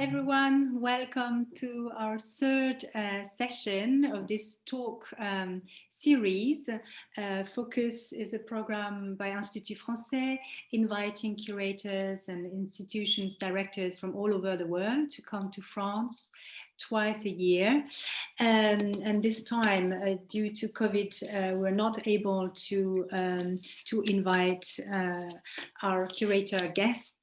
everyone. Welcome to our third session of this talk series. Focus is a program by Institut français, inviting curators and institutions, directors from all over the world to come to France twice a year. And this time, due to COVID, we're not able to invite our curator guests.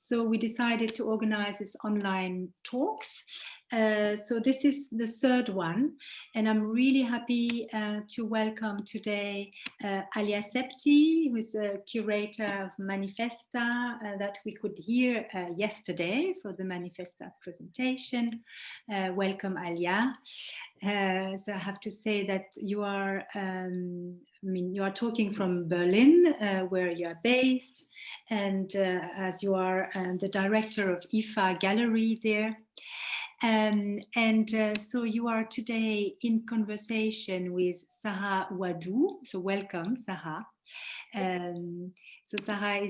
So we decided to organize this online talks. So this is the third one, and I'm really happy to welcome today Alya Sebti, who is a curator of Manifesta that we could hear yesterday for the Manifesta presentation. Welcome, Alya. So I have to say that you are, you are talking from Berlin, where you are based, and as you are the director of IFA Gallery there. So you are today in conversation with Sara Ouhaddou. So welcome, Sara. So Sara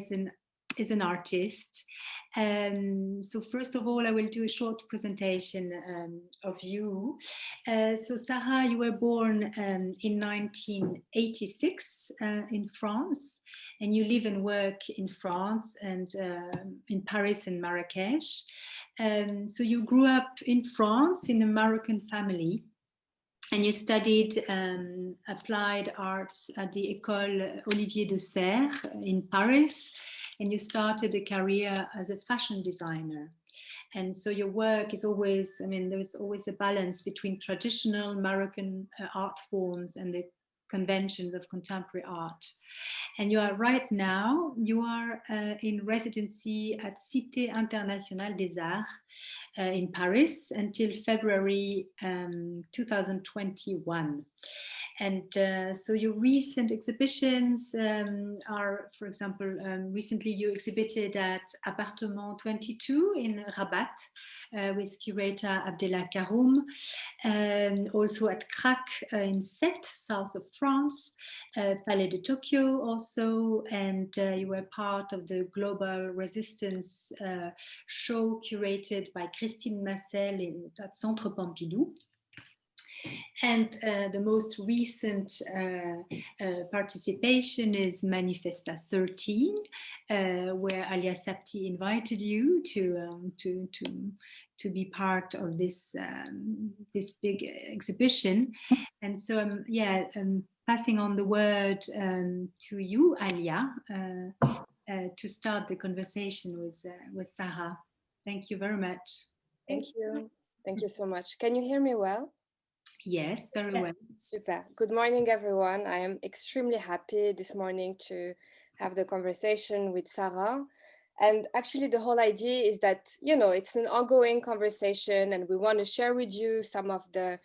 is an artist. So first of all, I will do a short presentation of you. So Sara, you were born in 1986 in France, and you live and work in France and in Paris and Marrakech. So you grew up in France in a Moroccan family, and you studied applied arts at the École Olivier de Serres in Paris, and you started a career as a fashion designer. And so your work is always, there's always a balance between traditional Moroccan art forms and the conventions of contemporary art. And you are right now, you are in residency at Cité Internationale des Arts in Paris until February 2021. And so your recent exhibitions are, for example, recently you exhibited at Appartement 22 in Rabat with curator Abdellah Karoum, and also at Crac in Sète, south of France, Palais de Tokyo also, and you were part of the Global Resistance show curated by Christine Massel at Centre Pompidou. And the most recent participation is Manifesta 13, where Alya Sebti invited you to be part of this this big exhibition. And so I'm passing on the word to you, Alya, to start the conversation with Sara. Thank you very much. Thank you. Thank you so much. Can you hear me well? Yes, very well. Super. Good morning, everyone. I am extremely happy this morning to have the conversation with Sara. And actually, the whole idea is that, it's an ongoing conversation, and we want to share with you some of the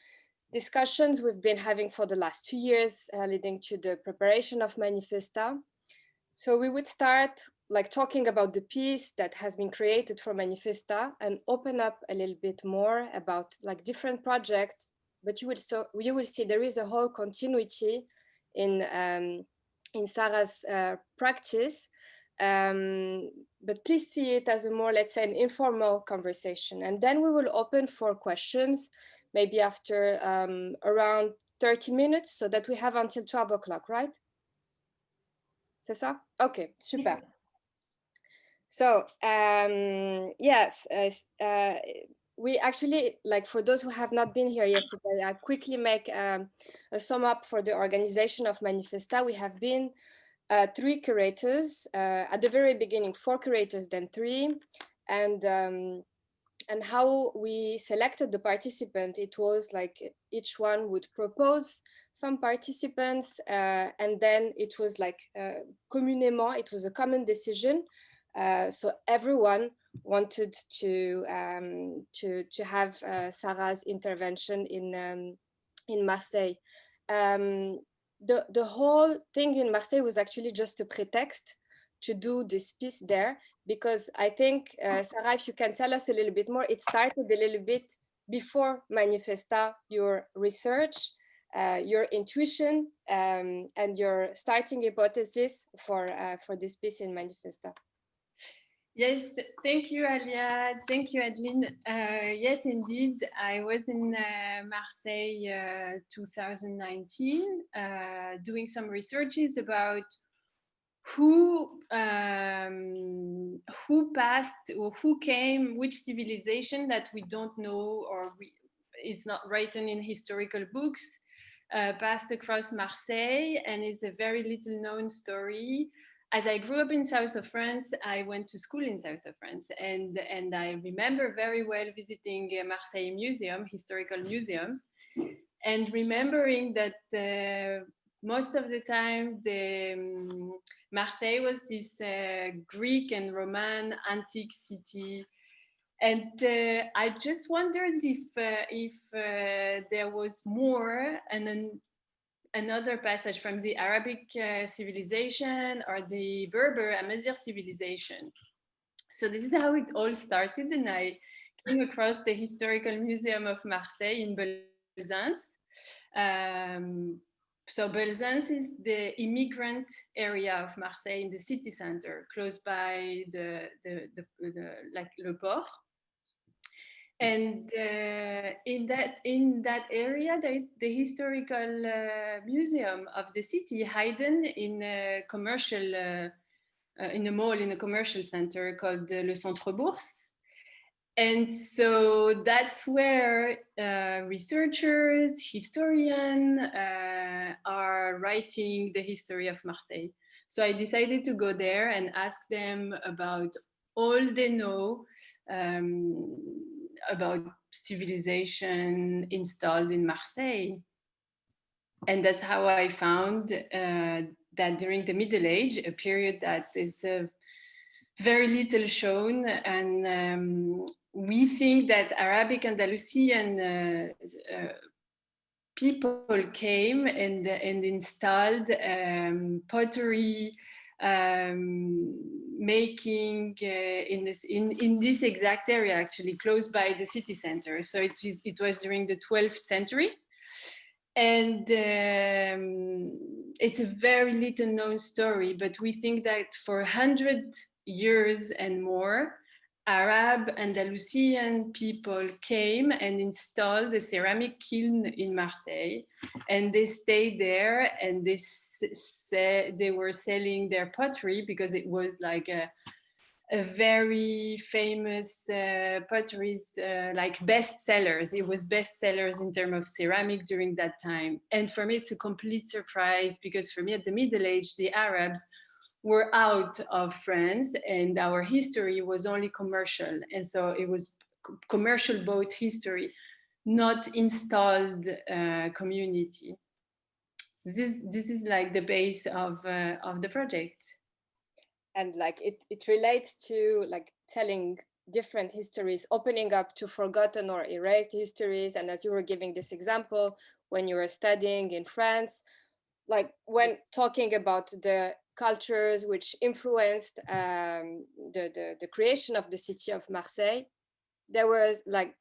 discussions we've been having for the last 2 years leading to the preparation of Manifesta. So we would start talking about the piece that has been created for Manifesta and open up a little bit more about different projects. But you will see there is a whole continuity in Sara's practice. But please see it as a more, let's say, an informal conversation. And then we will open for questions, maybe after around 30 minutes, so that we have until 12 o'clock, right? C'est ça? Okay, super. So, yes, we actually, for those who have not been here yesterday, I quickly make a sum up for the organization of Manifesta. We have been 3 curators, at the very beginning 4 curators, then 3, and how we selected the participant, it was each one would propose some participants, and then it was communément, it was a common decision. So everyone wanted to have Sara's intervention in Marseille. The whole thing in Marseille was actually just a pretext to do this piece there, because I think, Sara, if you can tell us a little bit more, it started a little bit before Manifesta, your research, your intuition, and your starting hypothesis for this piece in Manifesta. Yes, thank you, Alya. Thank you, Adeline. Yes, indeed. I was in Marseille 2019 doing some researches about who passed or who came, which civilization that we don't know or is not written in historical books, passed across Marseille, and is a very little known story. As I grew up in south of France, I went to school in south of France, and I remember very well visiting Marseille museum, historical museums, and remembering that most of the time the Marseille was this Greek and Roman antique city, and I just wondered if there was more, and then another passage from the Arabic civilization or the Berber Amazigh civilization. So this is how it all started, and I came across the Historical Museum of Marseille in Belzunce. So Belzunce is the immigrant area of Marseille in the city center, close by the like Le Port. And in that area, there is the historical museum of the city, hidden in a commercial, in a mall, in a commercial center called Le Centre Bourse. And so that's where researchers, historians are writing the history of Marseille. So I decided to go there and ask them about all they know about civilization installed in Marseille. And that's how I found that during the Middle Age, a period that is very little shown, and we think that Arabic Andalusian people came and installed pottery making in this exact area, actually close by the city center. So it was during the 12th century. And it's a very little known story, but we think that for 100 years and more, Arab Andalusian people came and installed a ceramic kiln in Marseille, and they stayed there, and they were selling their pottery because it was like a very famous potteries, like bestsellers. It was bestsellers in terms of ceramic during that time. And for me, it's a complete surprise, because for me, at the Middle Age, the Arabs were out of France and our history was only commercial. And so it was commercial boat history, not installed community. So this is like the base of the project. And like it relates to like telling different histories, opening up to forgotten or erased histories. And as you were giving this example, when you were studying in France, like when talking about the cultures which influenced the creation of the city of Marseille, there was like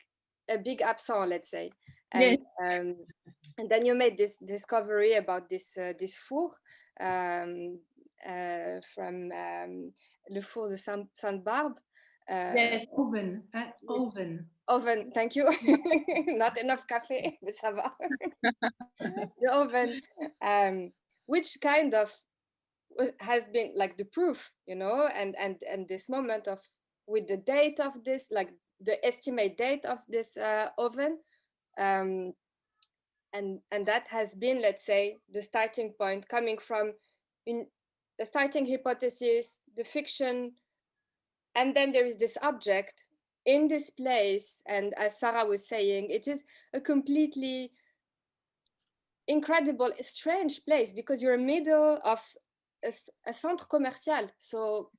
a big absent, let's say. And and then you made this discovery about this four from Le Four de Sainte-Barbe. Yes, oven. Oven, thank you. Not enough cafe, but ça va. The oven, which kind of has been like the proof, you know, and this moment of with the date of this, like the estimate date of this oven, and that has been, let's say, the starting point, coming from in the starting hypothesis, the fiction, and then there is this object in this place. And as Sarah was saying, it is a completely incredible, strange place, because you're in the middle of a centre commercial. So,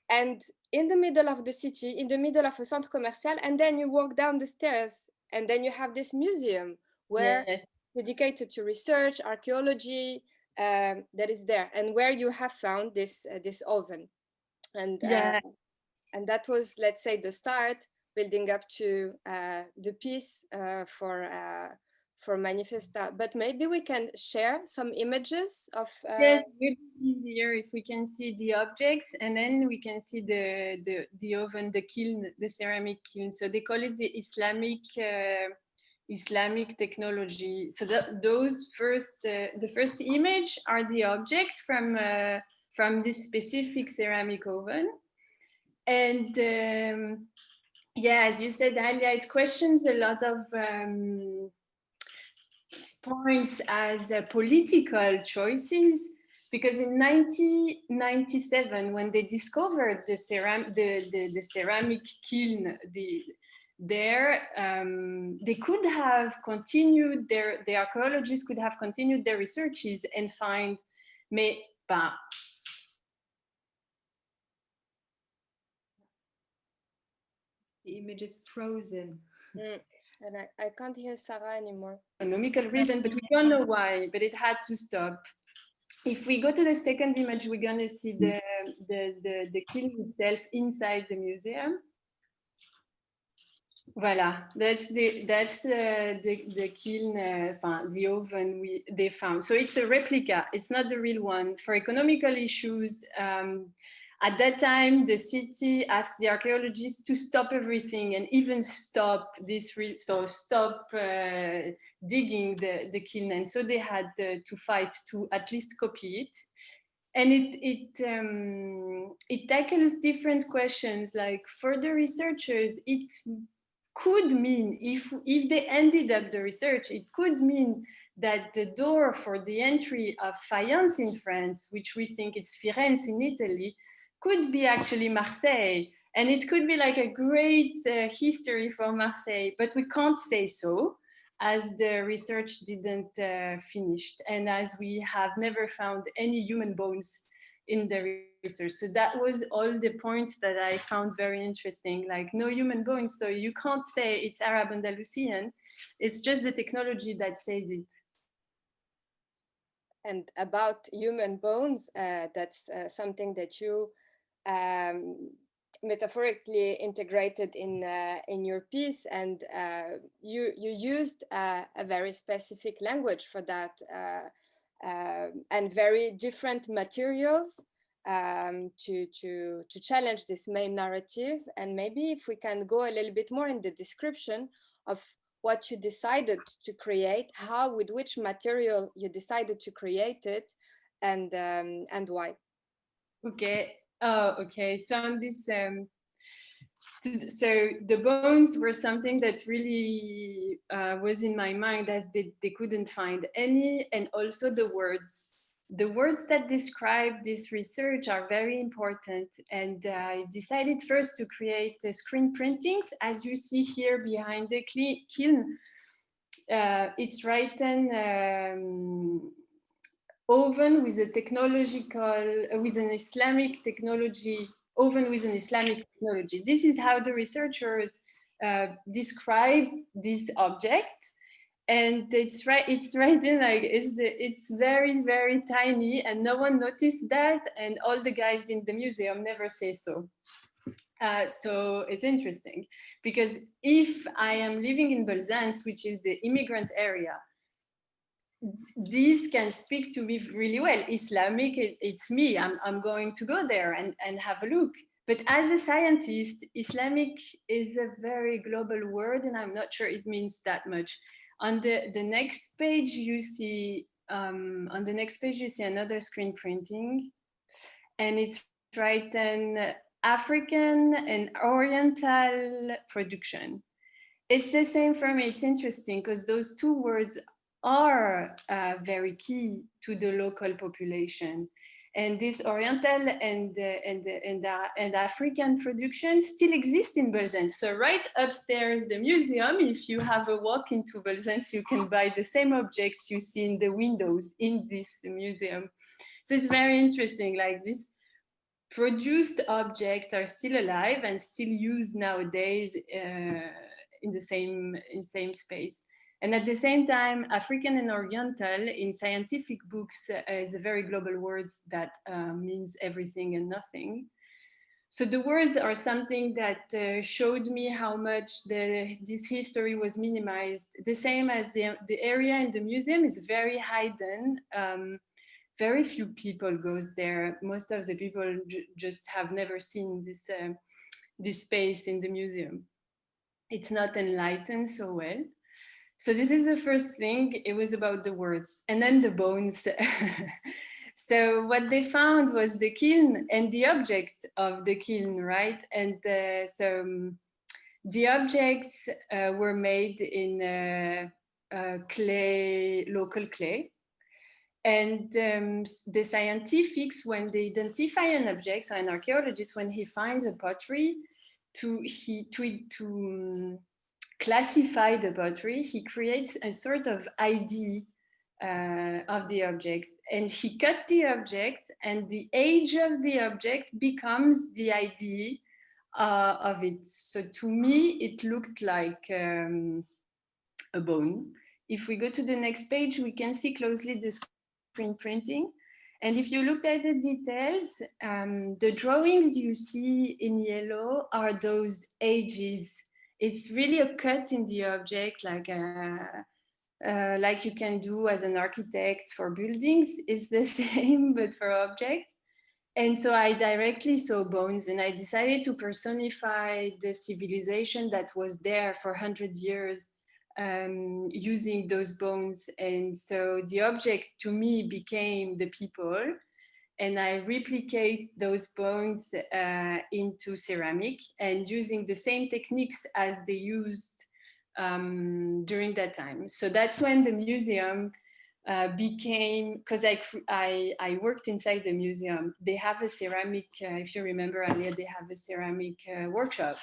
and in the middle of the city, in the middle of a centre commercial, and then you walk down the stairs, and then you have this museum where dedicated to research, archaeology, that is there, and where you have found this oven, and that was, let's say, the start, building up to the piece for for Manifesta, but maybe we can share some images of. Yes, it would be easier if we can see the objects, and then we can see the oven, the kiln, the ceramic kiln. So they call it the Islamic technology. So those first, the first image are the object from this specific ceramic oven, and yeah, as you said, Alya, it questions a lot of points as political choices, because in 1997, when they discovered the ceramic kiln, they could have continued the archaeologists could have continued their researches and find, mais bah, the image is frozen. And I can't hear Sara anymore. Economical reason, but we don't know why, but it had to stop. If we go to the second image, we're going to see the kiln itself inside the museum. Voilà, that's the kiln, the oven they found. So it's a replica. It's not the real one. For economical issues, at that time, the city asked the archaeologists to stop everything and even stop this. Stop digging the kiln, and so they had to fight to at least copy it. And it tackles different questions, like further researchers. It could mean, if they ended up the research, it could mean that the door for the entry of faience in France, which we think it's Firenze in Italy, could be actually Marseille. And it could be like a great history for Marseille, but we can't say so, as the research didn't finish, and as we have never found any human bones in the research. So that was all the points that I found very interesting, like no human bones, so you can't say it's Arab Andalusian, it's just the technology that says it. And about human bones, that's something that you metaphorically integrated in your piece, and you used a very specific language for that, and very different materials to challenge this main narrative. And maybe if we can go a little bit more in the description of what you decided to create, how, with which material you decided to create it, and why. Okay. Oh, okay. So on this, so the bones were something that really was in my mind, as they couldn't find any, and also the words. The words that describe this research are very important, and I decided first to create screen printings, as you see here behind the kiln. It's written oven with an Islamic technology, oven with an Islamic technology. This is how the researchers describe this object. And it's written like it's very, very tiny, and no one noticed that, and all the guys in the museum never say so. So it's interesting, because if I am living in Belzunce, which is the immigrant area, this can speak to me really well. Islamic, it's me. I'm going to go there and have a look. But as a scientist, Islamic is a very global word, and I'm not sure it means that much. On the next page, you see another screen printing, and it's written African and Oriental production. It's the same for me. It's interesting because those two words are very key to the local population. And this Oriental and African production still exist in Belzunce. So right upstairs, the museum, if you have a walk into Belzunce, you can buy the same objects you see in the windows in this museum. So it's very interesting, like these produced objects are still alive and still used nowadays in the same space. And at the same time, African and Oriental in scientific books is a very global word that means everything and nothing. So the words are something that showed me how much this history was minimized. The same as the area in the museum is very hidden. Very few people goes there. Most of the people just have never seen this space in the museum. It's not enlightened so well. So this is the first thing. It was about the words, and then the bones. So what they found was the kiln and the objects of the kiln, right? And the objects were made in clay, local clay. And the scientifics, when they identify an object, so an archaeologist, when he finds a pottery, to classify the pottery, he creates a sort of ID of the object, and he cut the object, and the age of the object becomes the ID of it. So to me, it looked like a bone. If we go to the next page, we can see closely the screen printing. And if you look at the details, the drawings you see in yellow are those ages. It's really a cut in the object, like you can do as an architect for buildings. It's the same, but for objects. And so I directly saw bones, and I decided to personify the civilization that was there for 100 years using those bones. And so the object to me became the people, and I replicate those bones into ceramic, and using the same techniques as they used during that time. So that's when the museum became, because I worked inside the museum. They have a ceramic, if you remember, Alya, they have a ceramic workshop.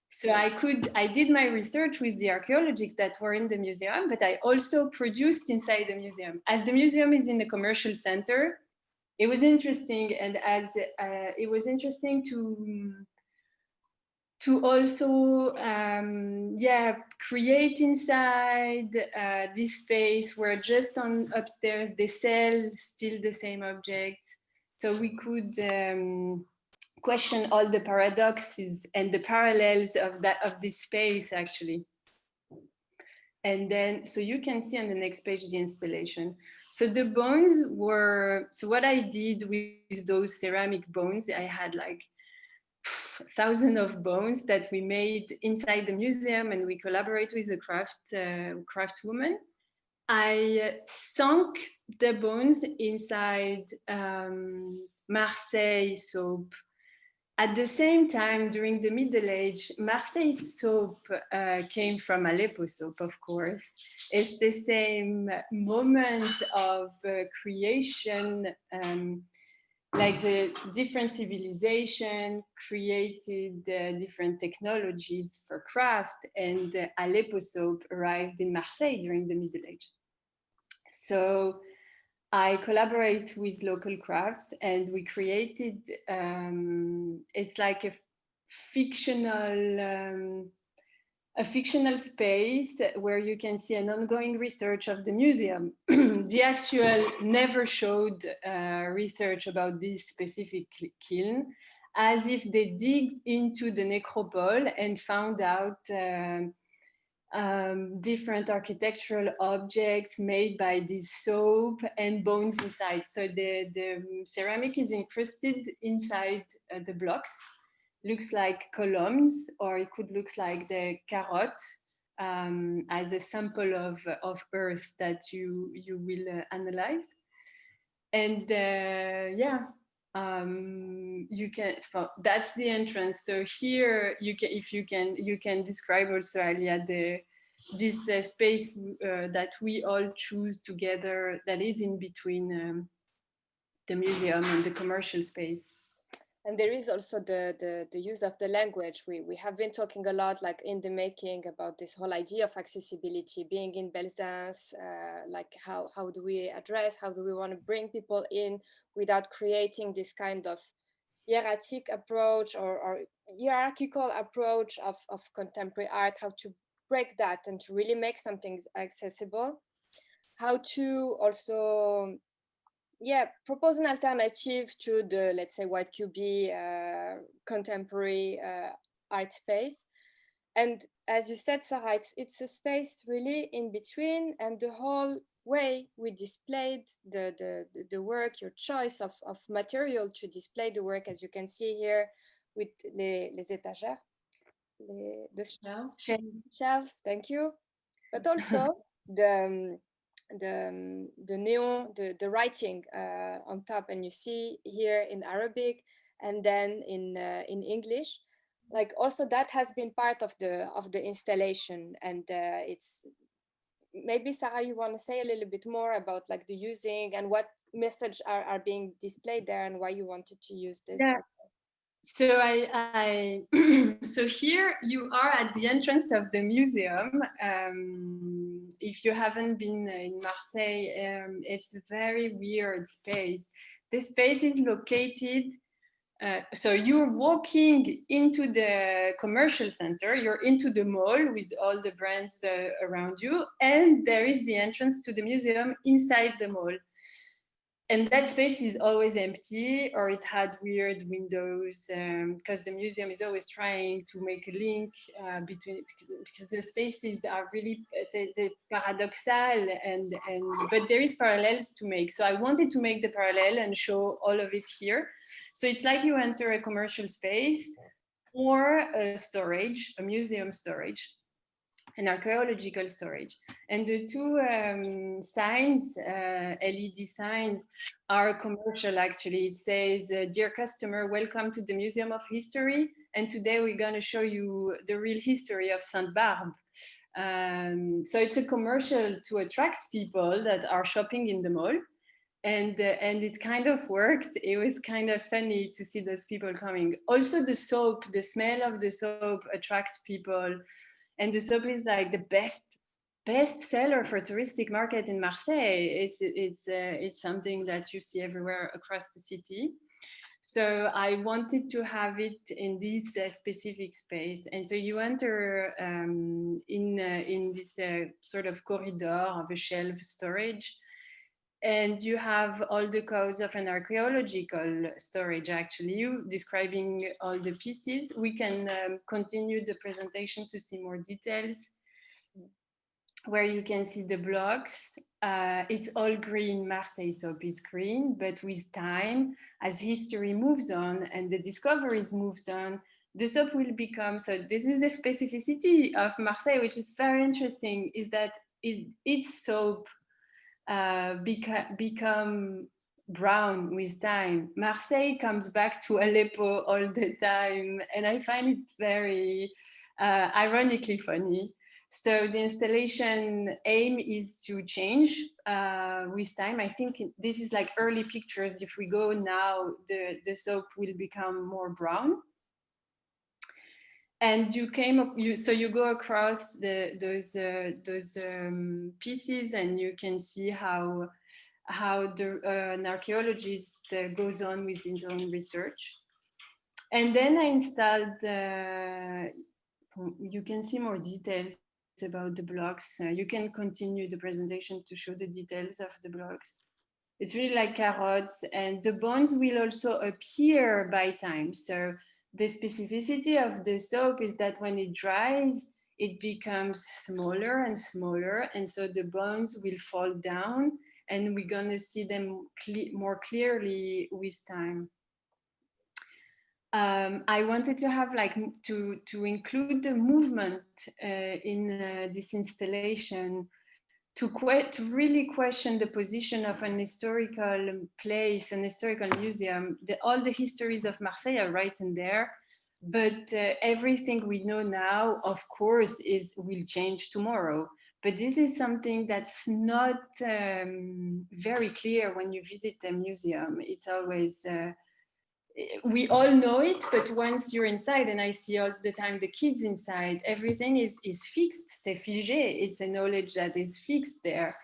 So I did my research with the archaeologists that were in the museum, but I also produced inside the museum. As the museum is in the commercial center, it was interesting, and as it was interesting to also create inside this space where just on upstairs they sell still the same objects, so we could question all the paradoxes and the parallels of this space actually. And then, so you can see on the next page the installation. So the bones were, so what I did with those ceramic bones, I had like thousands of bones that we made inside the museum, and we collaborate with a craft woman. I sunk the bones inside Marseilles soap. At the same time, during the Middle Age, Marseille soap came from Aleppo soap, of course. It's the same moment of creation, like the different civilization created different technologies for craft, and Aleppo soap arrived in Marseille during the Middle Age. So I collaborate with local crafts, and we created, it's like a fictional space where you can see an ongoing research of the museum. The actual never showed research about this specific kiln, as if they digged into the necropole and found out different architectural objects made by this soap and bones inside. So the ceramic is encrusted inside the blocks. Looks like columns, or it could look like the carotte as a sample of earth that you will analyze. And you can, well, that's the entrance. So here you can, if you can describe also, Alya, this space that we all choose together, that is in between the museum and the commercial space. And there is also the use of the language. We have been talking a lot, like in the making, about this whole idea of accessibility, being in Belzunce, like how do we address, how do we want to bring people in without creating this kind of hierarchic approach or hierarchical approach of contemporary art, how to break that and to really make something accessible, how to also yeah, propose an alternative to the, let's say, what could be contemporary art space. And as you said, Sarah, it's a space really in between, and the whole way we displayed the work, your choice of material to display the work, as you can see here with les étagères, shelves, thank you. But also the neon, the writing on top, and you see here in Arabic and then in English. Like also that has been part of the installation, and it's maybe Sarah, you want to say a little bit more about like the using and what message are being displayed there and why you wanted to use this. Yeah. So so here you are at the entrance of the museum. If you haven't been in Marseille, it's a very weird space. The space is located, so you're walking into the commercial center, you're into the mall with all the brands around you, and there is the entrance to the museum inside the mall. And that space is always empty, or it had weird windows, because the museum is always trying to make a link between, because the spaces are really paradoxal, but there is parallels to make. So I wanted to make the parallel and show all of it here. So it's like you enter a commercial space or a storage, a museum storage, an archaeological storage. And the two signs, LED signs, are commercial actually. It says, dear customer, welcome to the Museum of History. And today we're gonna show you the real history of Sainte-Barbe. So it's a commercial to attract people that are shopping in the mall. And it kind of worked. It was kind of funny to see those people coming. Also the soap, the smell of the soap attracts people. And the soap is like the best seller for touristic market in Marseille. It's something that you see everywhere across the city. So I wanted to have it in this specific space. And so you enter in this sort of corridor of a shelf storage. And you have all the codes of an archaeological storage, actually, you describing all the pieces. We can continue the presentation to see more details, where you can see the blocks. It's all green, Marseille soap is green, but with time, as history moves on and the discoveries moves on, the soap will become, so this is the specificity of Marseille, which is very interesting, is that its soap become brown with time. Marseille comes back to Aleppo all the time, and I find it very ironically funny. So the installation aim is to change with time. I think this is like early pictures. If we go now, the soap will become more brown. And you go across those pieces, and you can see how an archaeologist goes on with his own research. And then I installed. You can see more details about the blocks. You can continue the presentation to show the details of the blocks. It's really like carrots, and the bones will also appear by time. So the specificity of the soap is that when it dries, it becomes smaller and smaller. And so the bones will fall down, and we're gonna see them more clearly with time. I wanted to have to include the movement in this installation, to really question the position of an historical place, an historical museum. All the histories of Marseille are written there, but everything we know now, of course, will change tomorrow. But this is something that's not very clear when you visit a museum. It's always, we all know it, but once you're inside, and I see all the time the kids inside, everything is fixed, c'est figé. It's a knowledge that is fixed there.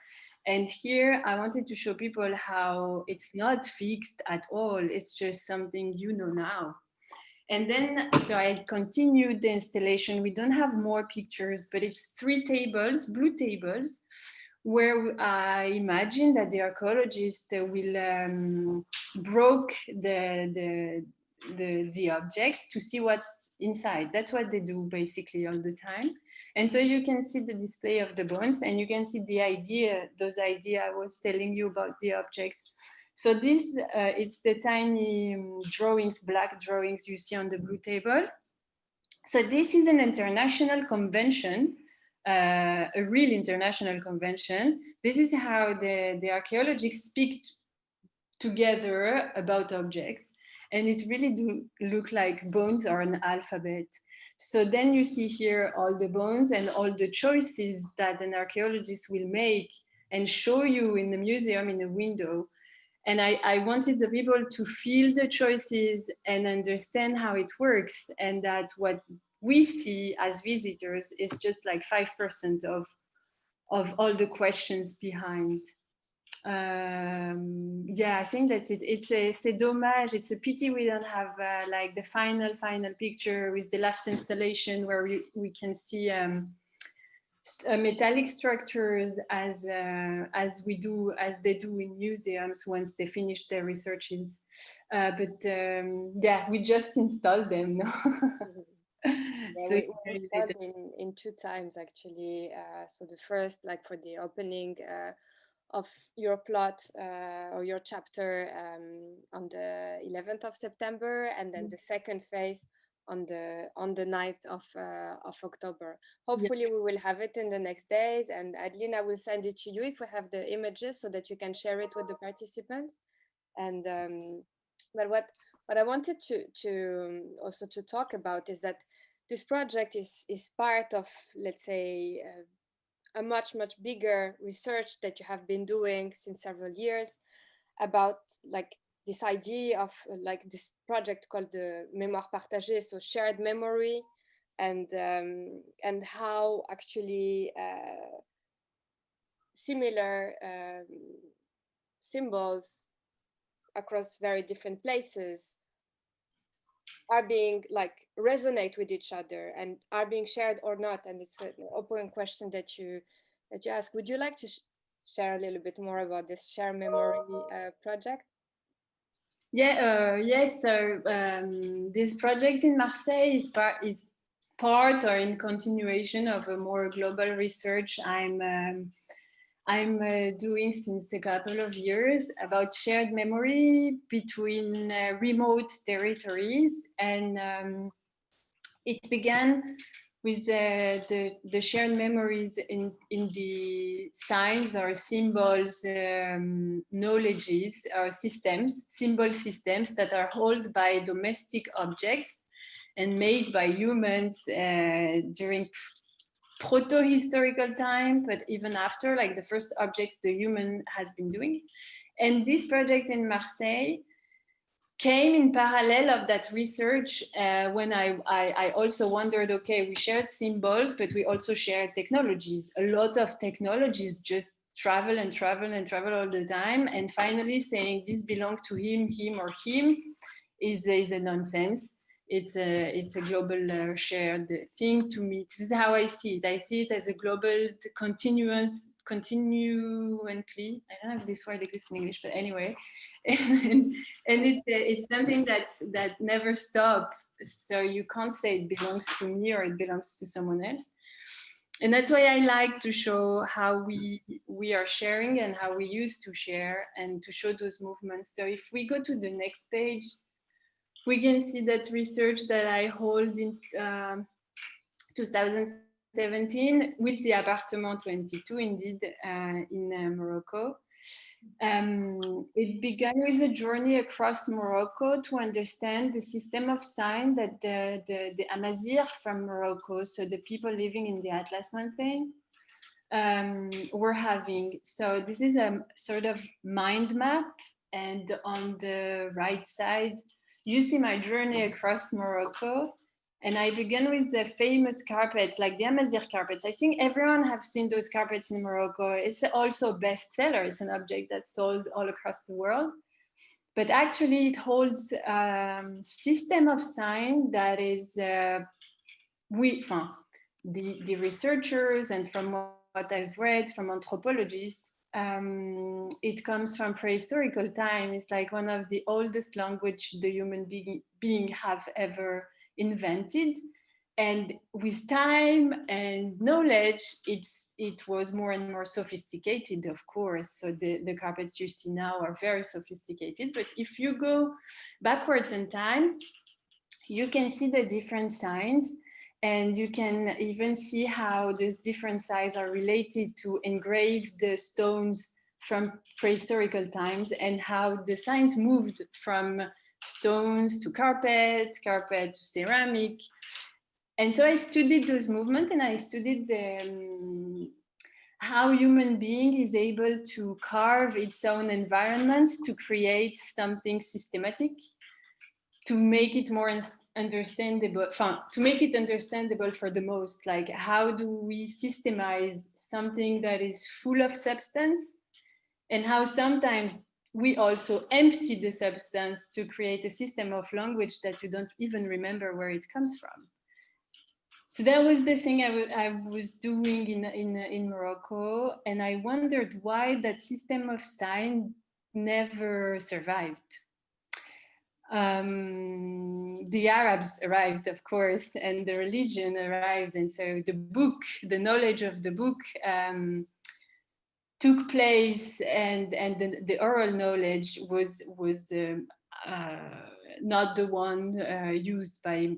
And here I wanted to show people how it's not fixed at all. It's just something you know now. And then, so I continued the installation. We don't have more pictures, but it's 3 tables, blue tables, where I imagine that the archaeologist will broke the objects to see what's inside. That's what they do basically all the time. And so you can see the display of the bones, and you can see the idea, those ideas I was telling you about the objects. So this is the tiny drawings, black drawings you see on the blue table. So this is an international convention, a real international convention. This is how the archaeologists speak together about objects. And it really do look like bones or an alphabet. So then you see here all the bones and all the choices that an archaeologist will make and show you in the museum in a window. And I wanted the people to feel the choices and understand how it works, and that what we see as visitors is just like 5% of all the questions behind. Yeah, I think that's it. C'est dommage. It's a pity we don't have like the final picture with the last installation where we can see metallic structures as they do in museums once they finish their researches. But yeah, we just installed them. No? Yeah, So we installed in 2 times actually. So the first, like for the opening of your plot or your chapter on the 11th of September, and then the second phase on the 9th of October. Hopefully we will have it in the next days, and Adeline, I will send it to you if we have the images so that you can share it with the participants. And but what I wanted to also to talk about is that this project is part of, let's say, a much bigger research that you have been doing since several years about like this idea of like this project called the mémoire partagée, so shared memory, and how actually similar symbols across very different places are being like resonate with each other and are being shared or not. And it's an open question that you ask. Would you like to share a little bit more about this share memory project? Yeah, yes. So this project in Marseille is part or in continuation of a more global research I'm doing since a couple of years about shared memory between remote territories, and it began with the shared memories in the signs or symbols, knowledges or systems, symbol systems that are held by domestic objects and made by humans during proto-historical time, but even after, like the first object the human has been doing. And this project in Marseille came in parallel of that research when I also wondered, okay, we shared symbols, but we also shared technologies. A lot of technologies just travel all the time. And finally saying this belongs to him or him is a nonsense. It's a global shared thing to me. This is how I see it. I see it as a global continuously. I don't know if this word exists in English, but anyway, and it's something that never stops. So you can't say it belongs to me or it belongs to someone else. And that's why I like to show how we are sharing and how we used to share, and to show those movements. So if we go to the next page, we can see that research that I hold in 2017 with the Appartement 22, indeed, in Morocco. It began with a journey across Morocco to understand the system of sign that the Amazigh from Morocco, so the people living in the Atlas Mountain, were having. So this is a sort of mind map, and on the right side, you see my journey across Morocco. And I began with the famous carpets, like the Amazigh carpets. I think everyone have seen those carpets in Morocco. It's also a bestseller. It's an object that's sold all across the world. But actually it holds a system of sign that is, the researchers, and from what what I've read from anthropologists, it comes from prehistorical time. It's like one of the oldest language the human being have ever invented. And with time and knowledge, it was more and more sophisticated, of course. So the carpets you see now are very sophisticated. But if you go backwards in time, you can see the different signs, and you can even see how these different signs are related to engraved stones from prehistorical times, and how the signs moved from stones to carpet to ceramic. And so I studied those movements, and I studied how human being is able to carve its own environment to create something systematic, to make it more understandable, to make it understandable for the most. Like, how do we systemize something that is full of substance, and how sometimes we also empty the substance to create a system of language that you don't even remember where it comes from. So that was the thing I was doing in Morocco, and I wondered why that system of sign never survived. The Arabs arrived, of course, and the religion arrived, and so the book, the knowledge of the book, took place, and the oral knowledge was not the one used by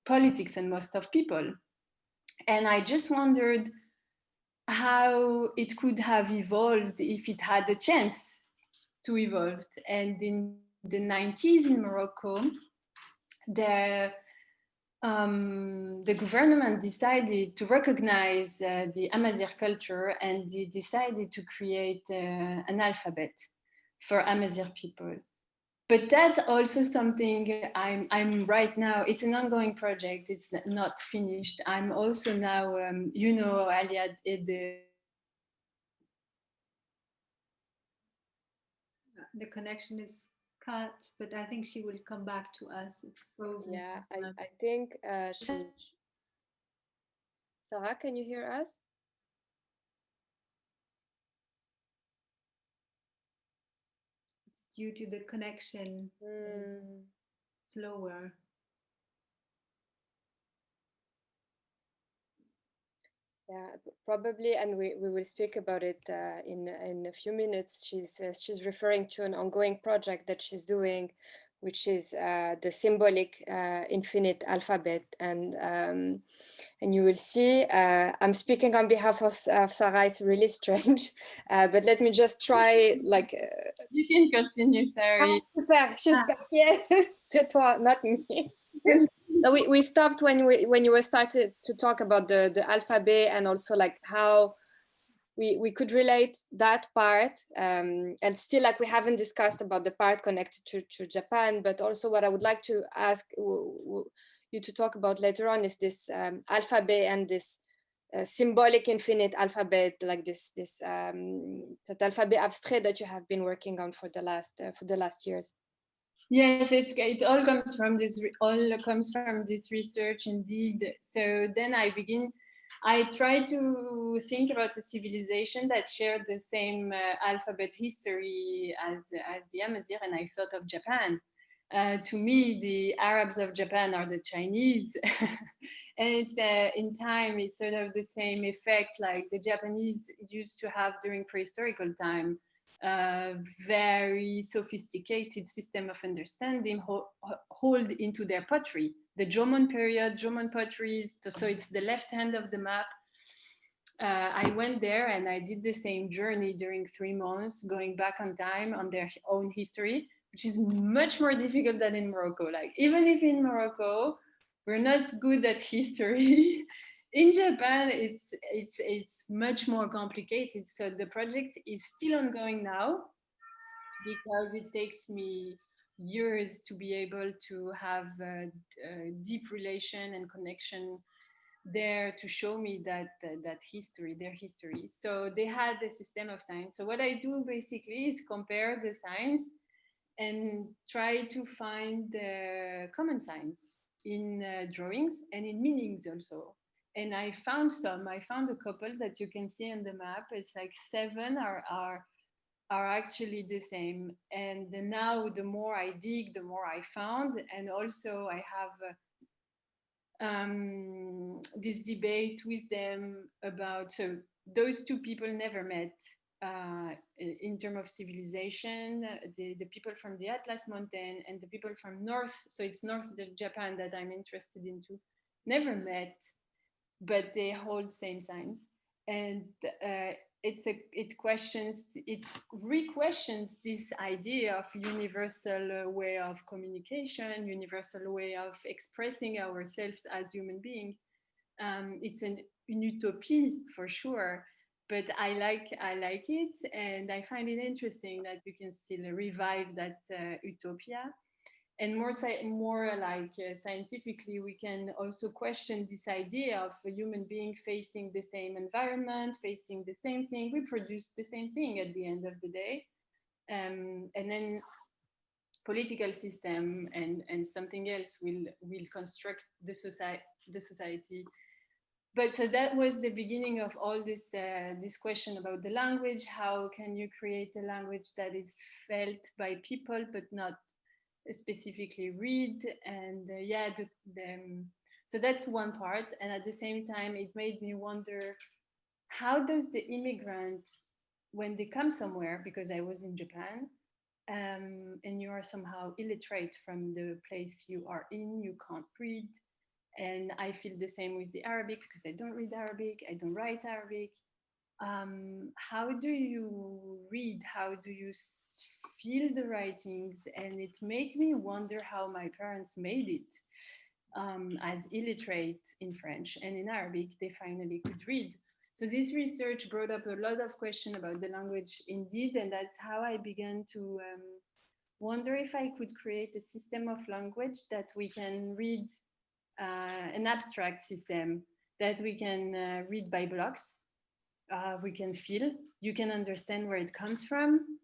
politics and most of people. And I just wondered how it could have evolved if it had a chance to evolve. And in the 90s in Morocco, the government decided to recognize the Amazigh culture, and they decided to create an alphabet for Amazigh people. But that's also something I'm right now, it's an ongoing project, it's not finished. I'm also now, you know, Alya, the connection is cut, but I think she will come back to us. It's frozen. Yeah, I think Sarah, can you hear us? It's due to the connection slower. Yeah, probably, and we will speak about it in a few minutes. She's referring to an ongoing project that she's doing, which is the Symbolic infinite alphabet, and you will see. I'm speaking on behalf of Sarah. It's really strange, but let me just try. Like you can continue, sorry. Super, she's back. Yes, c'est toi, not me. So we stopped when you were started to talk about the alphabet, and also like how we could relate that part, and still like we haven't discussed about the part connected to Japan, but also what I would like to ask you to talk about later on is this alphabet and this symbolic infinite alphabet, like this that alphabet abstrait that you have been working on for the last years. Yes, it all comes from this research indeed. So then I tried to think about a civilization that shared the same alphabet history as the Amazigh, and I thought of Japan. To me, the Arabs of Japan are the Chinese, and it's in time it's sort of the same effect like the Japanese used to have during prehistorical time. Very sophisticated system of understanding hold into their pottery. The Jomon period, Jomon pottery, so it's the left hand of the map. I went there and I did the same journey during 3 months, going back on time on their own history, which is much more difficult than in Morocco. Like, even if in Morocco, we're not good at history, in Japan, it's much more complicated. So the project is still ongoing now, because it takes me years to be able to have a deep relation and connection there to show me that history, their history. So they had a system of signs. So what I do basically is compare the signs and try to find common signs in drawings and in meanings also. And I found a couple that you can see on the map. It's like 7 are actually the same. And now the more I dig, the more I found. And also I have this debate with them about, so those two people never met in terms of civilization. The people from the Atlas Mountain and the people from North, so it's North Japan that I'm interested into, never met, but they hold same signs. And it re-questions this idea of universal way of communication, universal way of expressing ourselves as human beings. It's an utopia for sure, but I like it, and I find it interesting that we can still revive that utopia. And more scientifically, we can also question this idea of a human being facing the same environment, facing the same thing. We produce the same thing at the end of the day. And then political system and something else will construct the society. But so that was the beginning of all this this question about the language. How can you create a language that is felt by people but not specifically read? And so that's one part. And at the same time, it made me wonder, how does the immigrant, when they come somewhere, because I was in Japan, and you are somehow illiterate from the place you are in, you can't read. And I feel the same with the Arabic, because I don't read Arabic, I don't write Arabic. How do you read? How do you feel the writings? And it made me wonder how my parents made it as illiterate in French, and in Arabic they finally could read. So this research brought up a lot of questions about the language indeed, and that's how I began to wonder if I could create a system of language that we can read, an abstract system that we can read by blocks. We can feel, you can understand where it comes from,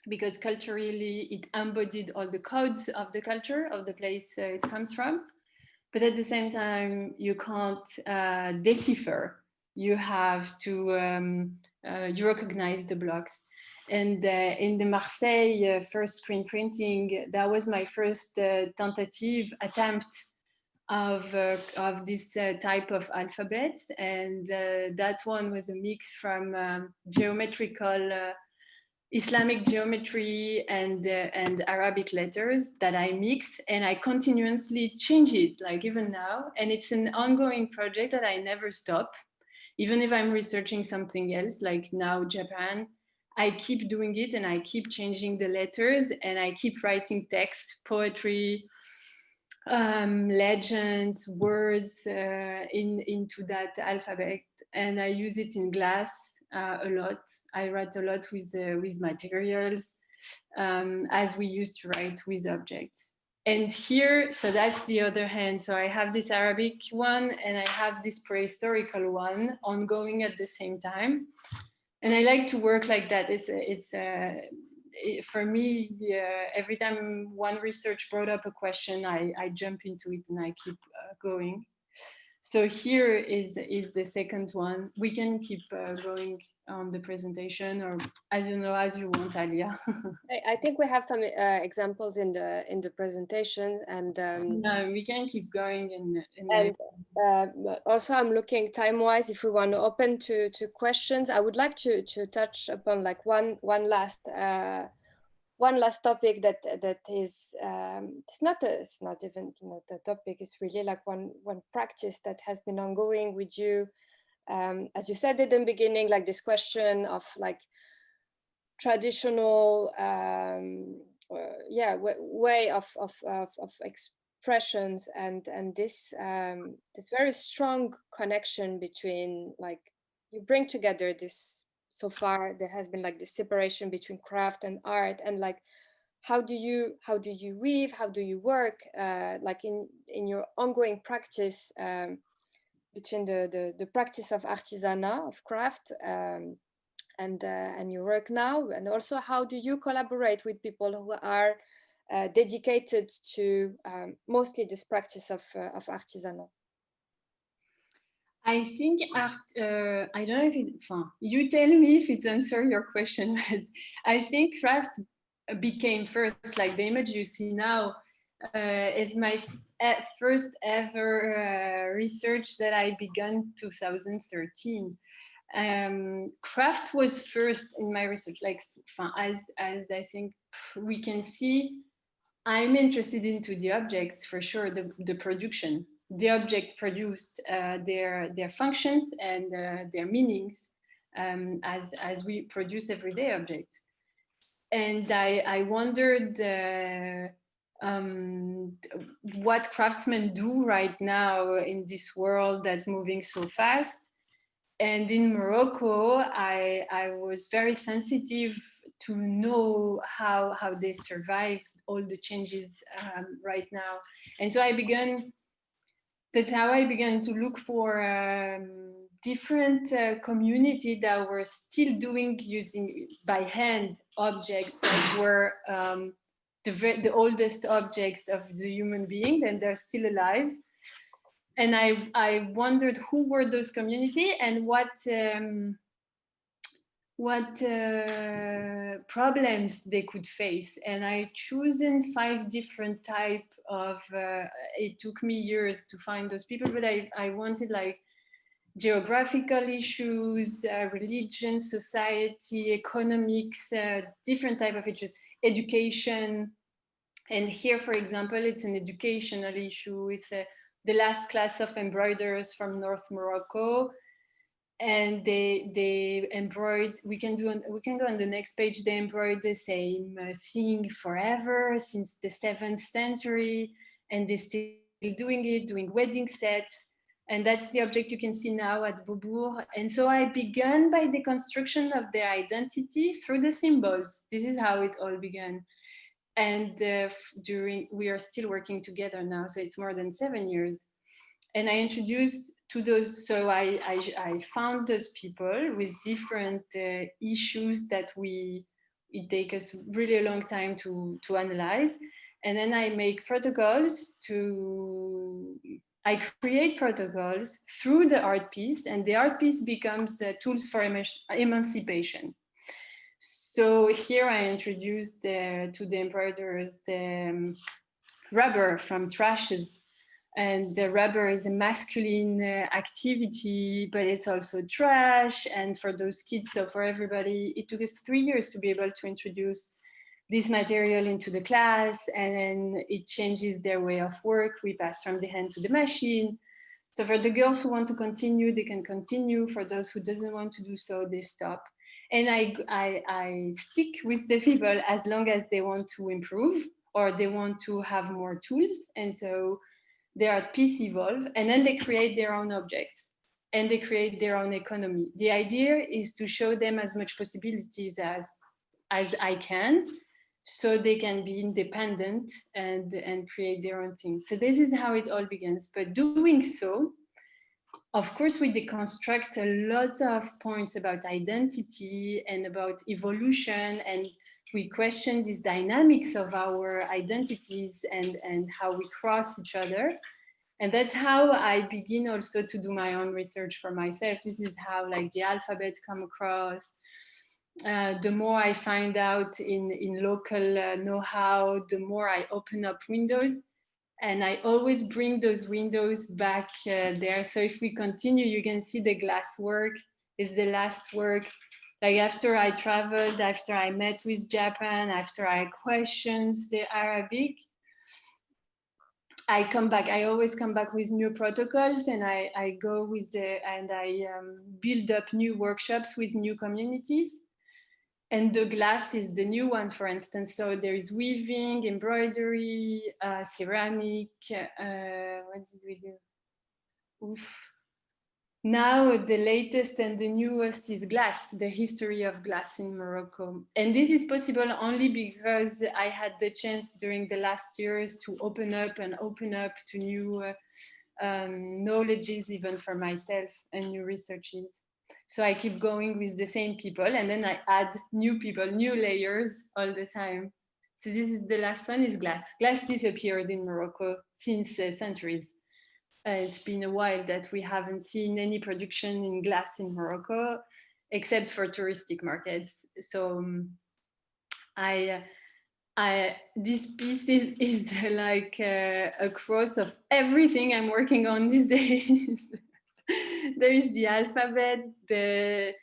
because culturally it embodied all the codes of the culture of the place it comes from. But at the same time, you can't decipher. You have to you recognize the blocks. And in the Marseilles first screen printing, that was my first tentative attempt of this type of alphabet. And that one was a mix from geometrical Islamic geometry and Arabic letters that I mix, and I continuously change it, like even now. And it's an ongoing project that I never stop. Even if I'm researching something else, like now Japan, I keep doing it and I keep changing the letters, and I keep writing text, poetry, legends, words into that alphabet. And I use it in glass a lot. I write a lot with materials, as we used to write with objects. And here, so that's the other hand. So I have this Arabic one and I have this prehistorical one ongoing at the same time. And I like to work like that. For me, every time one research brought up a question, I jump into it and I keep going. So here is the second one. We can keep going on the presentation, or as you know, as you want, Alya. I think we have some examples in the presentation, and we can keep going. Also, I'm looking time-wise. If we want to open to questions, I would like to touch upon like one last topic that is it's not even the topic. It's really like one practice that has been ongoing with you, as you said at the beginning, like this question of like traditional way of expressions, and this very strong connection between, like, you bring together this. So far there has been like this separation between craft and art, and like how do you weave, how do you work like in your ongoing practice between the practice of artisanat, of craft, and your work now, and also how do you collaborate with people who are dedicated to mostly this practice of artisanat? I think art, I don't know if it, you tell me if it answers your question, but I think craft became first, like the image you see now is my first ever research that I began 2013. Craft was first in my research, like as I think we can see, I'm interested into the objects for sure, the production. The object produced their functions and their meanings as we produce everyday objects. And I wondered what craftsmen do right now in this world that's moving so fast. And in Morocco, I was very sensitive to know how they survived all the changes right now. And so that's how I began to look for different community that were still using by hand objects that were the oldest objects of the human being, and they're still alive. And I wondered who were those community and what problems they could face. And I chosen 5 different type of, it took me years to find those people, but I wanted like geographical issues, religion, society, economics, different type of issues, education. And here, for example, it's an educational issue. It's the last class of embroiderers from North Morocco, and they embroidered. We can go on the next page. They embroidered the same thing forever since the 7th century, and they're still doing wedding sets. And that's the object you can see now at Beaubourg. And so I began by the construction of their identity through the symbols. This is how it all began. And we are still working together now, so it's more than 7 years. And I introduced to those, so I found those people with different issues that it takes us really a long time to analyze. And then I make protocols I create protocols through the art piece, and the art piece becomes tools for emancipation. So here I introduced to the embroiderers the rubber from trashes. And the rubber is a masculine activity, but it's also trash. And for those kids, so for everybody, it took us 3 years to be able to introduce this material into the class, and then it changes their way of work. We pass from the hand to the machine. So for the girls who want to continue, they can continue. For those who doesn't want to do so, they stop. And I stick with the people as long as they want to improve or they want to have more tools. And so their art piece evolve, and then they create their own objects and they create their own economy. The idea is to show them as much possibilities as I can, so they can be independent and create their own things. So this is how it all begins. But doing so, of course, we deconstruct a lot of points about identity and about evolution, and we question these dynamics of our identities and how we cross each other. And that's how I begin also to do my own research for myself. This is how like the alphabets come across. The more I find out in local know-how, the more I open up windows. And I always bring those windows back there. So if we continue, you can see the glass work is the last work. Like after I traveled, after I met with Japan, after I questioned the Arabic, I come back. I always come back with new protocols, and I go with I build up new workshops with new communities. And the glass is the new one, for instance. So there is weaving, embroidery, ceramic. What did we do? Oof. Now the latest and the newest is glass, the history of glass in Morocco. And this is possible only because I had the chance during the last years to open up to new knowledges, even for myself, and new researches. So I keep going with the same people, and then I add new people, new layers all the time. So this is the last one is glass. Glass disappeared in Morocco since centuries. it's been a while that we haven't seen any production in glass in Morocco, except for touristic markets. So this piece is like a cross of everything I'm working on these days. There is the alphabet, the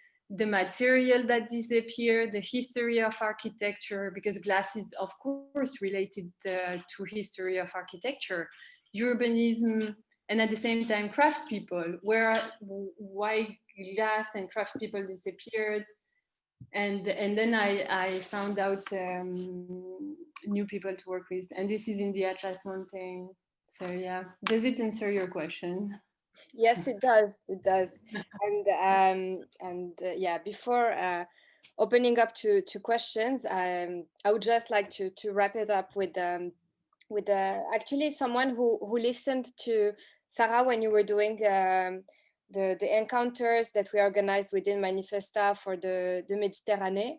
material that disappeared, the history of architecture, because glass is of course related to history of architecture, urbanism, and at the same time craft people. Why glass and craft people disappeared, and then I found out new people to work with, and this is in the Atlas Mountain. So yeah, does it answer your question? Yes, it does. It does. And yeah, before opening up to questions, I would just like to wrap it up with actually someone who listened to Sarah when you were doing the encounters that we organized within Manifesta for the Mediterranean.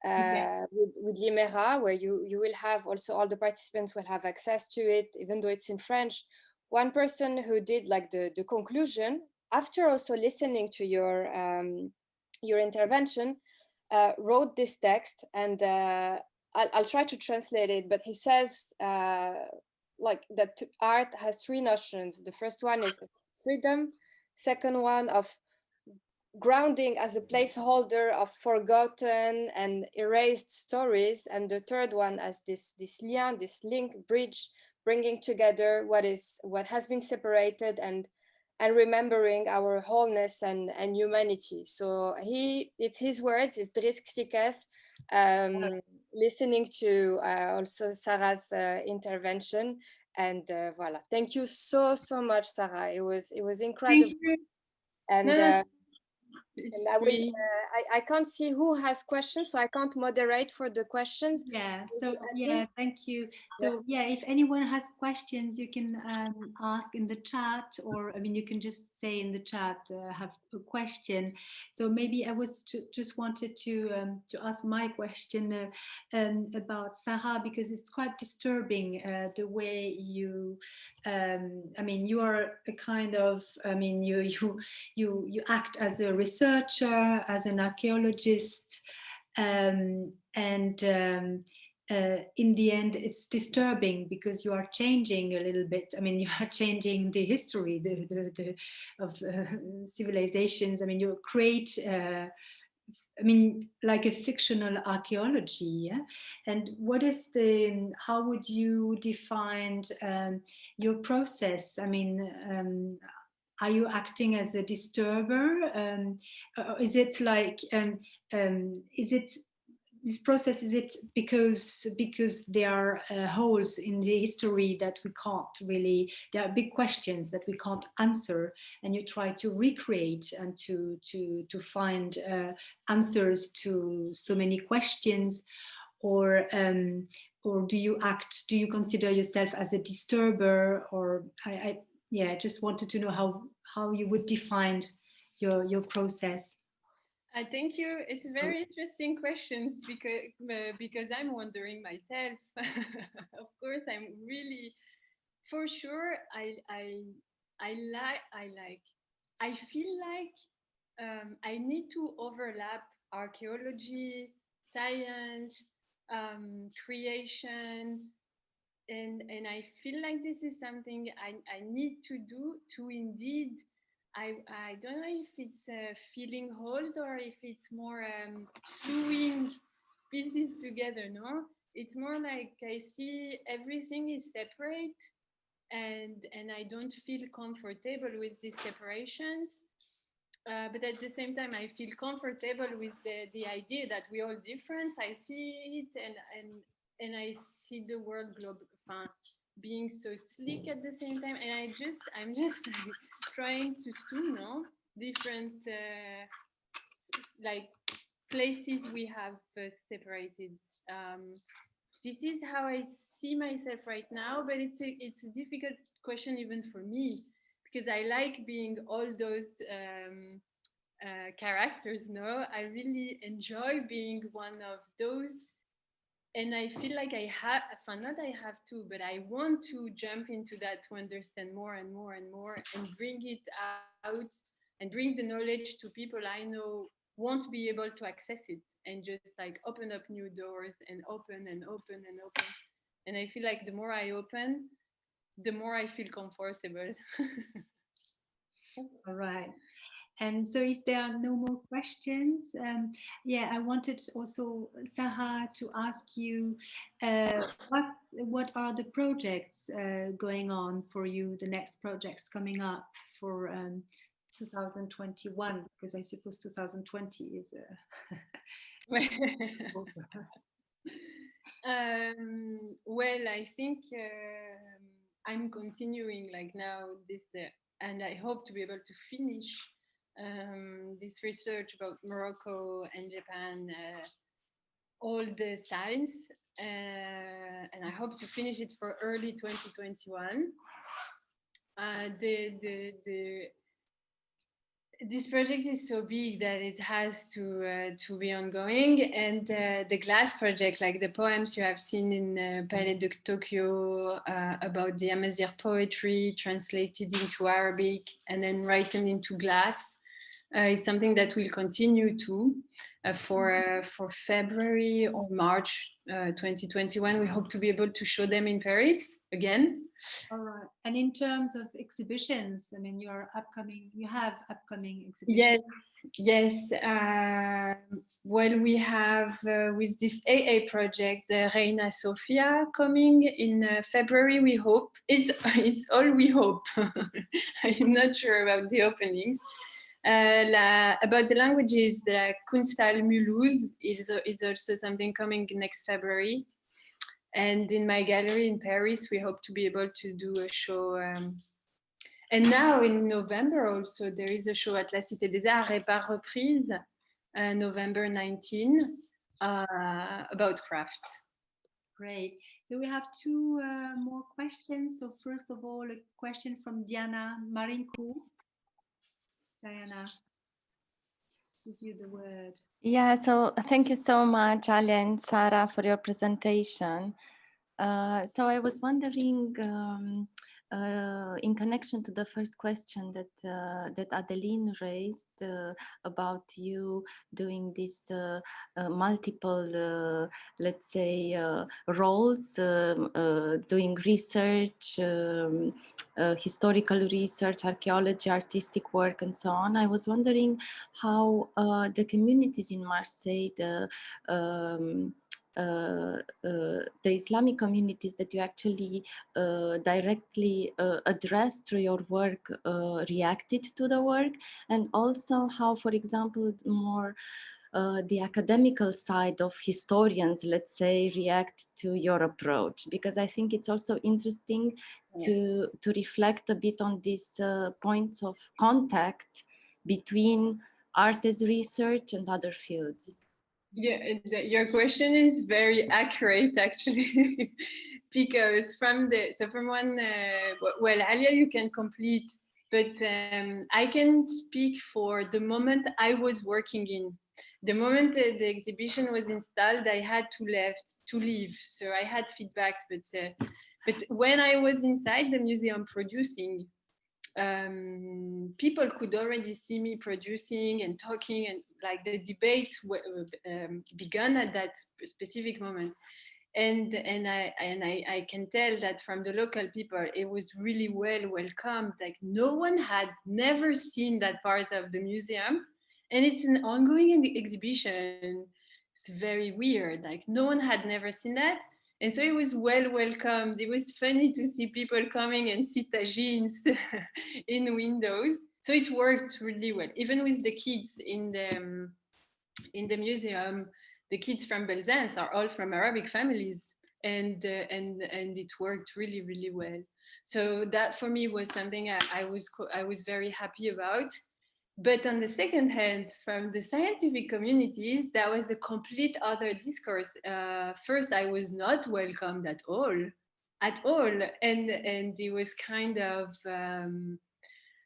With Limera, where you will have also all the participants will have access to it, even though it's in French. One person who did like the conclusion after also listening to your intervention wrote this text, and I'll try to translate it, but he says like that art has three notions. The first one is freedom, second one of grounding as a placeholder of forgotten and erased stories, and the third one as this link, bridge, bringing together what has been separated and remembering our wholeness and humanity. So it's his words, it's Dries Ksikes, listening to also Sarah's intervention, and voila. Thank you so much, Sarah. It was incredible. Thank you. And no. And I will. I can't see who has questions, so I can't moderate for the questions. Yeah. So yeah, thank you. So yeah, if anyone has questions, you can ask in the chat, or I mean, you can just say in the chat, have a question. So maybe I was just wanted to ask my question about Sarah, because it's quite disturbing the way you. I mean, you are a kind of. I mean, you act as a researcher, as an archaeologist, and in the end it's disturbing because you are changing a little bit. I mean, you are changing the history of civilizations. I mean, you create I mean, like a fictional archaeology, yeah? And what is how would you define your process? I mean, are you acting as a disturber? Is it like, is it this process, is it because there are holes in the history that we can't really, there are big questions that we can't answer, and you try to recreate and to find answers to so many questions? Or do you consider yourself as a disturber? Or I just wanted to know how you would define your process. Thank you. It's very interesting questions because I'm wondering myself. Of course, I'm really, for sure. I feel like I need to overlap archaeology, science, creation, and I feel like this is something I need to do to indeed. I don't know if it's filling holes or if it's more sewing pieces together. No, it's more like I see everything is separate, and I don't feel comfortable with these separations. But at the same time, I feel comfortable with the idea that we're all different. I see it, and I see the world being so sleek at the same time, and I'm just like trying to different like places we have separated. This is how I see myself right now, but it's a difficult question even for me, because I like being all those characters. No, I really enjoy being one of those and I feel like I have, not I have to, but I want to jump into that to understand more and more and more and bring it out and bring the knowledge to people I know won't be able to access it, and just like open up new doors and open and open and open. And I feel like the more I open, the more I feel comfortable. All right. And so if there are no more questions, yeah, I wanted also, Sarah, to ask you what are the projects going on for you, the next projects coming up for 2021, because I suppose 2020 is over. Well, I think I'm continuing like now this, and I hope to be able to finish this research about Morocco and Japan, all the signs, and I hope to finish it for early 2021. This project is so big that it has to be ongoing, and the glass project, like the poems you have seen in Palais de Tokyo about the Amazigh poetry translated into Arabic and then written into glass, is something that will continue to for February or March 2021. We hope to be able to show them in Paris again. All right. And in terms of exhibitions, I mean, you have upcoming exhibitions. Yes. Well, we have with this AA project, the Reina Sofia, coming in February. We hope it's all we hope. I'm not sure about the openings. About the languages, the Kunsthal Mulhouse is also something coming next February. And in my gallery in Paris, we hope to be able to do a show. And now in November also, there is a show at La Cité des Arts, Répar Reprise, November 19, about craft. Great. So we have two more questions. So first of all, a question from Diana Marinkou. Diana, give you the word. Yeah, so thank you so much, Alya and Sara, for your presentation. So I was wondering, in connection to the first question that Adeline raised about you doing this multiple, let's say, roles, doing research, historical research, archaeology, artistic work, and so on. I was wondering how the communities in Marseille, the Islamic communities that you actually directly address through your work reacted to the work, and also how, for example, more the academical side of historians, let's say, react to your approach, because I think it's also interesting to reflect a bit on these points of contact between art as research and other fields. Yeah, your question is very accurate, actually, because from one, well, Alya, you can complete, but I can speak for the moment I was working in. The moment the exhibition was installed, I had to leave. So I had feedbacks, but when I was inside the museum producing, people could already see me producing and talking, and like the debates began at that specific moment. And I can tell that from the local people, it was really well welcomed. Like no one had never seen that part of the museum, and it's an ongoing exhibition. It's very weird. Like no one had never seen that. And so it was well welcomed. It was funny to see people coming and see tagines in windows. So it worked really well. Even with the kids in the museum, the kids from Belzance are all from Arabic families, and it worked really, really well. So that for me was something I was very happy about. But on the second hand, from the scientific communities, that was a complete other discourse. First, I was not welcomed at all, and it was kind of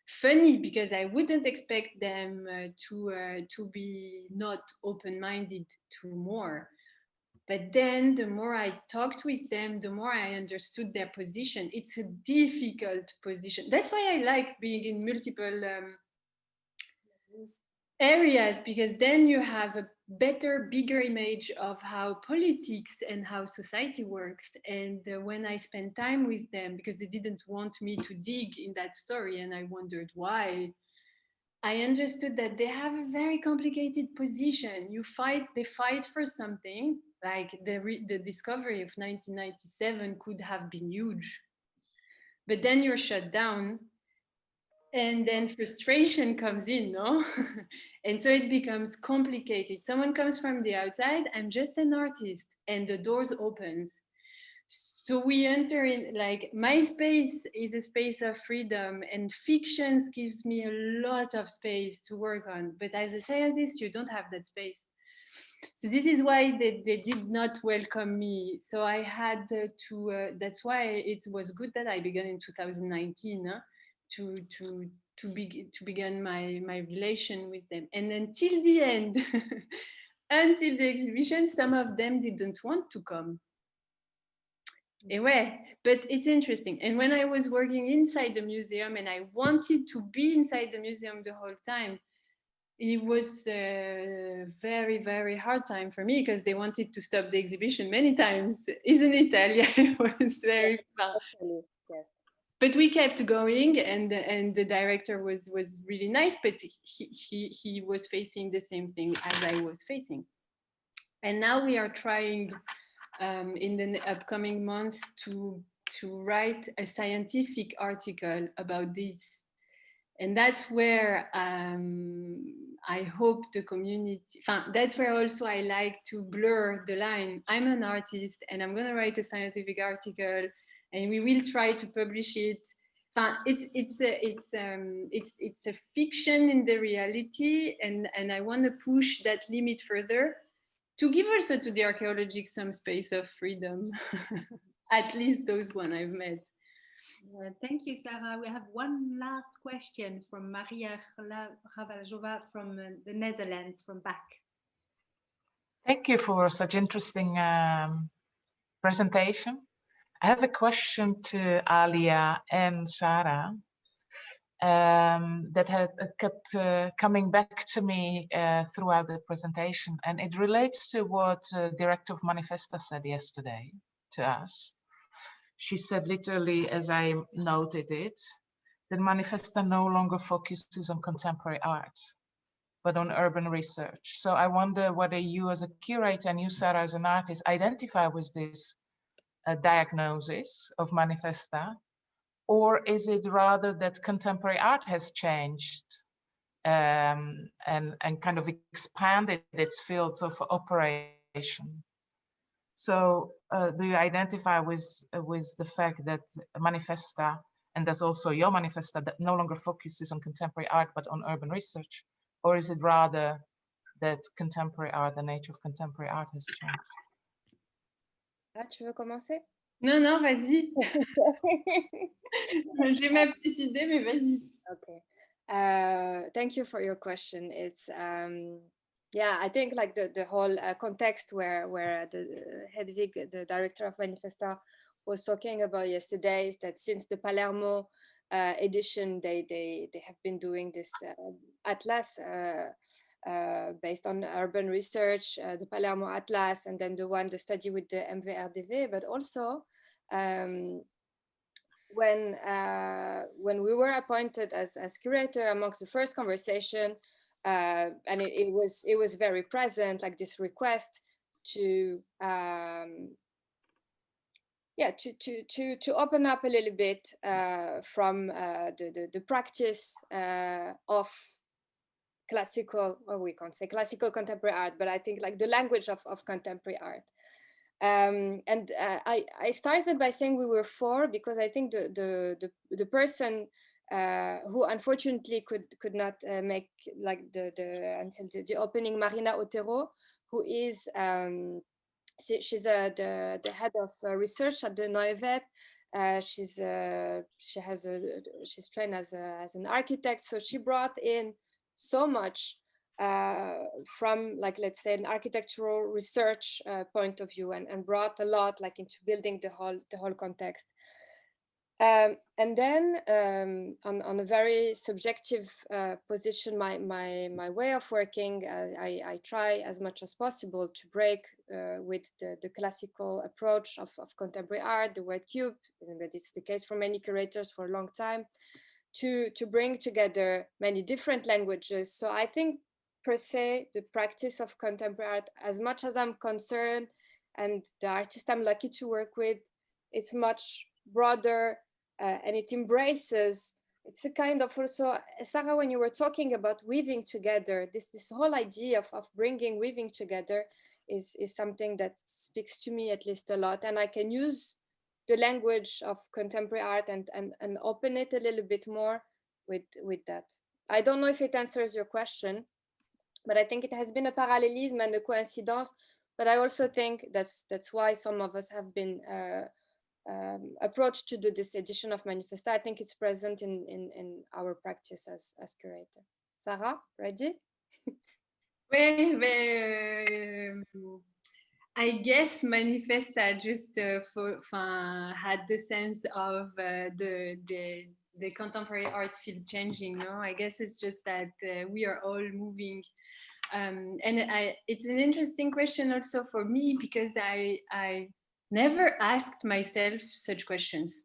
funny because I wouldn't expect them to be not open-minded to more. But then the more I talked with them, the more I understood their position. It's a difficult position. That's why I like being in multiple areas, because then you have a better, bigger image of how politics and how society works. And when I spent time with them, because they didn't want me to dig in that story, and I wondered why, I understood that they have a very complicated position. They fight for something, like the discovery of 1997 could have been huge, but then you're shut down, and then frustration comes in, no? And so it becomes complicated. Someone comes from the outside, I'm just an artist, and the doors opens. So we enter in, like, my space is a space of freedom, and fictions gives me a lot of space to work on. But as a scientist, you don't have that space. So this is why they did not welcome me. So I had that's why it was good that I began in 2019 to begin my relation with them. And until the end, until the exhibition, some of them didn't want to come. Anyway, but it's interesting. And when I was working inside the museum and I wanted to be inside the museum the whole time, it was a very, very hard time for me, because they wanted to stop the exhibition many times. Isn't it, Alya? It was very fun. Actually, yes. But we kept going, and the director was really nice, but he was facing the same thing as I was facing. And now we are trying in the upcoming months to write a scientific article about this. And that's where I hope the community, that's where also I like to blur the line. I'm an artist and I'm gonna write a scientific article, and we will try to publish it. It's a fiction in the reality, and I want to push that limit further, to give also to the archaeologists some space of freedom. At least those one I've met. Thank you, Sarah. We have one last question from Maria Ravajova from the Netherlands, from BAC. Thank you for such interesting presentation. I have a question to Alya and Sara that had kept coming back to me throughout the presentation, and it relates to what director of Manifesta said yesterday to us. She said literally, as I noted it, that Manifesta no longer focuses on contemporary art, but on urban research. So I wonder whether you as a curator and you, Sara, as an artist, identify with this diagnosis of Manifesta, or is it rather that contemporary art has changed and kind of expanded its fields of operation? So do you identify with the fact that Manifesta, and there's also your Manifesta, that no longer focuses on contemporary art but on urban research? Or is it rather that contemporary art, the nature of contemporary art has changed? Tu veux commencer? Non, non, vas-y. J'ai ma petite idée, mais vas-y. Okay. Thank you for your question. It's yeah, I think like the whole context where the Hedwig, the director of Manifesta, was talking about yesterday is that since the Palermo edition, they have been doing this atlas based on urban research, the Palermo Atlas, and then the study with the MVRDV, but also when we were appointed as curator, amongst the first conversation, and it was very present, like this request to to open up a little bit from the practice of classical, or we can't say classical contemporary art, but I think like the language of contemporary art. And I started by saying we were four, because I think the person who unfortunately could not make like until the opening, Marina Otero, who is she's the head of research at the Neuvet. She's trained as an architect, so she brought in so much from, like, let's say, an architectural research point of view, and brought a lot, like, into building the whole context. And then on a very subjective position, my way of working, I try as much as possible to break with the classical approach of contemporary art, the word cube, and that is the case for many curators for a long time, to bring together many different languages. So I think, per se, the practice of contemporary art, as much as I'm concerned, and the artist I'm lucky to work with, it's much broader, and it embraces, it's a kind of also, Sara, when you were talking about weaving together, this whole idea of bringing weaving together is something that speaks to me at least a lot. And I can use the language of contemporary art and open it a little bit more with that. I don't know if it answers your question, but I think it has been a parallelism and a coincidence. But I also think that's why some of us have been approach to do this edition of Manifesta. I think it's present in our practice as curator. Sara, ready? I guess Manifesta just had the sense of the contemporary art field changing. No, I guess it's just that we are all moving. And it's an interesting question also for me, because I never asked myself such questions.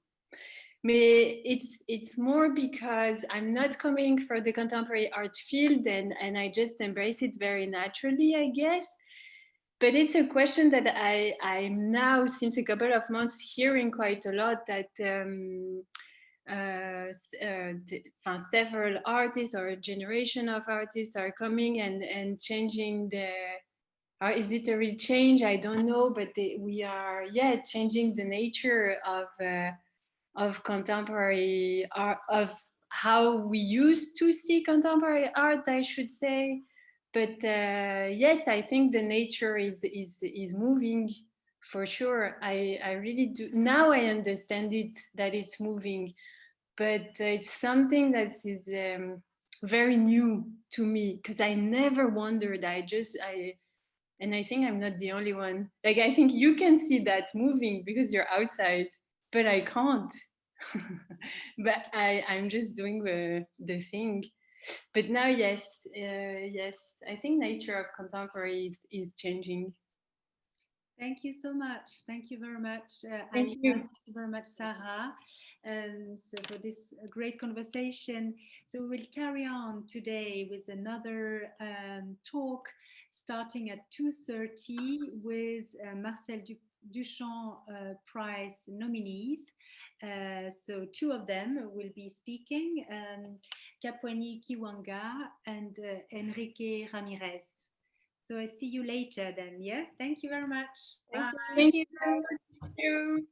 But it's more because I'm not coming from the contemporary art field, and I just embrace it very naturally, I guess. But it's a question that I'm now, since a couple of months, hearing quite a lot, that several artists or a generation of artists are coming and changing is it a real change? I don't know, but we are, changing the nature of contemporary art, of how we used to see contemporary art, I should say. But yes, I think the nature is moving, for sure. I really do. Now I understand it, that it's moving, but it's something that is very new to me, because I never wondered. And I think I'm not the only one. Like, I think you can see that moving because you're outside, but I can't. But I'm just doing the thing. But now, yes, I think nature of contemporary is changing. Thank you so much. Thank you very much, Alya. Thank you. Thank you very much, Sara. So for this great conversation. So we will carry on today with another talk starting at 2:30 with Marcel Duchamp Prize nominees. So two of them will be speaking, Kapwani Kiwanga and Enrique Ramirez. So I see you later then, yeah? Thank you very much. Bye. Thank you. Thank you.